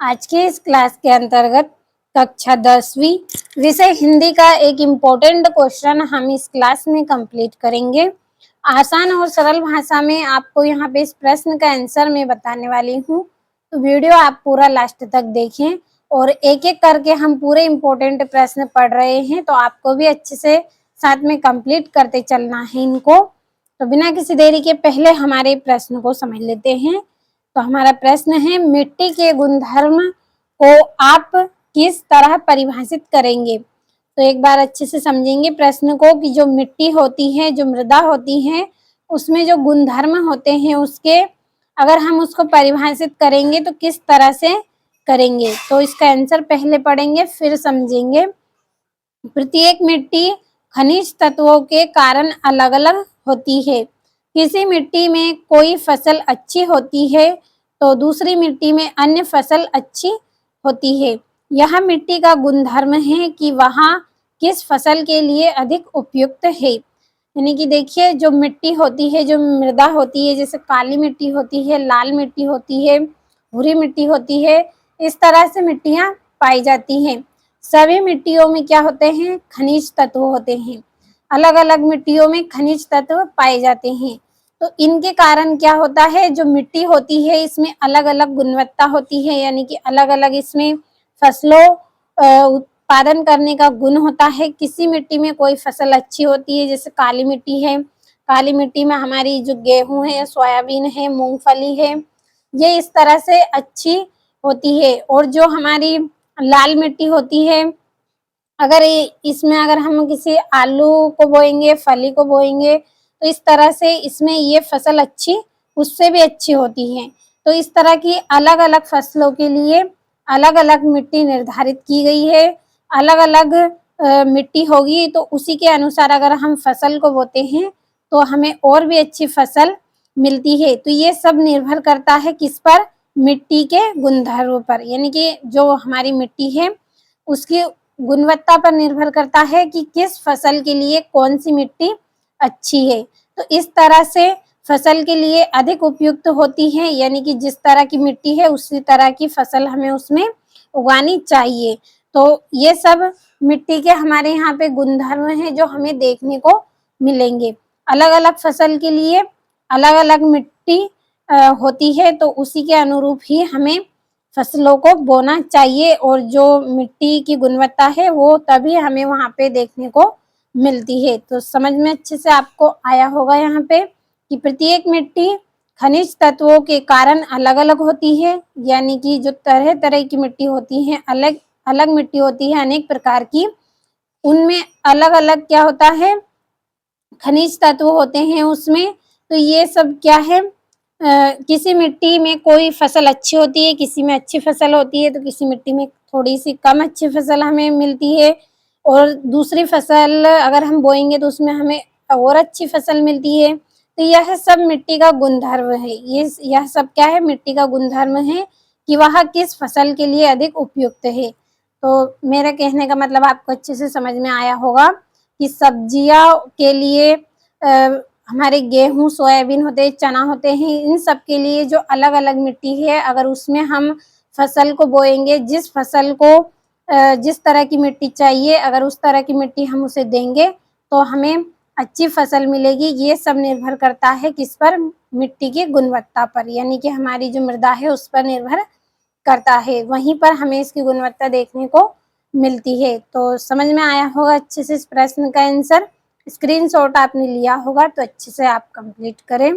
आज के इस क्लास के अंतर्गत कक्षा 10वीं विषय हिंदी का एक इम्पोर्टेंट क्वेश्चन हम इस क्लास में कंप्लीट करेंगे। आसान और सरल भाषा में आपको यहाँ पे इस प्रश्न का आंसर मैं बताने वाली हूँ, तो वीडियो आप पूरा लास्ट तक देखें और एक एक करके हम पूरे इम्पोर्टेंट प्रश्न पढ़ रहे हैं, तो आपको भी अच्छे से साथ में कंप्लीट करते चलना है इनको। तो बिना किसी देरी के पहले हमारे प्रश्न को समझ लेते हैं। तो हमारा प्रश्न है, मिट्टी के गुणधर्म को आप किस तरह परिभाषित करेंगे? तो एक बार अच्छे से समझेंगे प्रश्न को कि जो मिट्टी होती है, जो मृदा होती है, उसमें जो गुणधर्म होते हैं उसके अगर हम उसको परिभाषित करेंगे तो किस तरह से करेंगे। तो इसका आंसर पहले पढ़ेंगे फिर समझेंगे। प्रत्येक मिट्टी खनिज तत्वों के कारण अलग अलग होती है। किसी मिट्टी में कोई फसल अच्छी होती है तो दूसरी मिट्टी में अन्य फसल अच्छी होती है। यह मिट्टी का गुणधर्म है कि वहाँ किस फसल के लिए अधिक उपयुक्त है। यानी कि देखिए, जो मिट्टी होती है, जो मृदा होती है, जैसे काली मिट्टी होती है, लाल मिट्टी होती है, भूरी मिट्टी होती है, इस तरह से मिट्टियाँ पाई जाती हैं। सभी मिट्टियों में क्या होते हैं? खनिज तत्व होते हैं। अलग अलग मिट्टियों में खनिज तत्व पाए जाते हैं। तो इनके कारण क्या होता है, जो मिट्टी होती है इसमें अलग अलग गुणवत्ता होती है, यानी कि अलग अलग इसमें फसलों उत्पादन करने का गुण होता है। किसी मिट्टी में कोई फसल अच्छी होती है, जैसे काली मिट्टी है, काली मिट्टी में हमारी जो गेहूं है, सोयाबीन है, मूंगफली है, ये इस तरह से अच्छी होती है। और जो हमारी लाल मिट्टी होती है, अगर इसमें अगर हम किसी आलू को बोएंगे, फली को बोएंगे, तो इस तरह से इसमें ये फसल अच्छी उससे भी अच्छी होती है। तो इस तरह की अलग अलग फसलों के लिए अलग अलग मिट्टी निर्धारित की गई है। अलग अलग मिट्टी होगी तो उसी के अनुसार अगर हम फसल को बोते हैं तो हमें और भी अच्छी फसल मिलती है। तो ये सब निर्भर करता है किस पर? मिट्टी के गुणधर्म पर, यानी कि जो हमारी मिट्टी है उसकी गुणवत्ता पर निर्भर करता है कि किस फसल के लिए कौन सी मिट्टी अच्छी है। तो इस तरह से फसल के लिए अधिक उपयुक्त होती है, यानी कि जिस तरह की मिट्टी है उसी तरह की फसल हमें उसमें उगानी चाहिए। तो ये सब मिट्टी के हमारे यहाँ पे गुणधर्म हैं जो हमें देखने को मिलेंगे। अलग अलग फसल के लिए अलग अलग मिट्टी होती है, तो उसी के अनुरूप ही हमें फसलों को बोना चाहिए और जो मिट्टी की गुणवत्ता है वो तभी हमें वहाँ पे देखने को मिलती है। तो समझ में अच्छे से आपको आया होगा यहाँ पे कि प्रत्येक मिट्टी खनिज तत्वों के कारण अलग अलग होती है, यानी कि जो तरह तरह की मिट्टी होती है, अलग अलग मिट्टी होती है अनेक प्रकार की, उनमें अलग अलग क्या होता है? खनिज तत्व होते हैं उसमें। तो ये सब क्या है, किसी मिट्टी में कोई फसल अच्छी होती है, किसी में अच्छी फसल होती है, तो किसी मिट्टी में थोड़ी सी कम अच्छी फसल हमें मिलती है और दूसरी फसल अगर हम बोएंगे तो उसमें हमें और अच्छी फसल मिलती है। तो यह सब मिट्टी का गुणधर्म है। यह सब क्या है? मिट्टी का गुणधर्म है कि वह किस फसल के लिए अधिक उपयुक्त है। तो मेरा कहने का मतलब आपको अच्छे से समझ में आया होगा कि सब्जियां के लिए हमारे गेहूं, सोयाबीन होते हैं, चना होते हैं, इन सब के लिए जो अलग अलग मिट्टी है, अगर उसमें हम फसल को बोएंगे, जिस फसल को जिस तरह की मिट्टी चाहिए, अगर उस तरह की मिट्टी हम उसे देंगे तो हमें अच्छी फसल मिलेगी। ये सब निर्भर करता है किस पर? मिट्टी की गुणवत्ता पर, यानी कि हमारी जो मृदा है उस पर निर्भर करता है। वहीं पर हमें इसकी गुणवत्ता देखने को मिलती है। तो समझ में आया होगा अच्छे से इस प्रश्न का आंसर। स्क्रीनशॉट आपने लिया होगा तो अच्छे से आप कंप्लीट करें।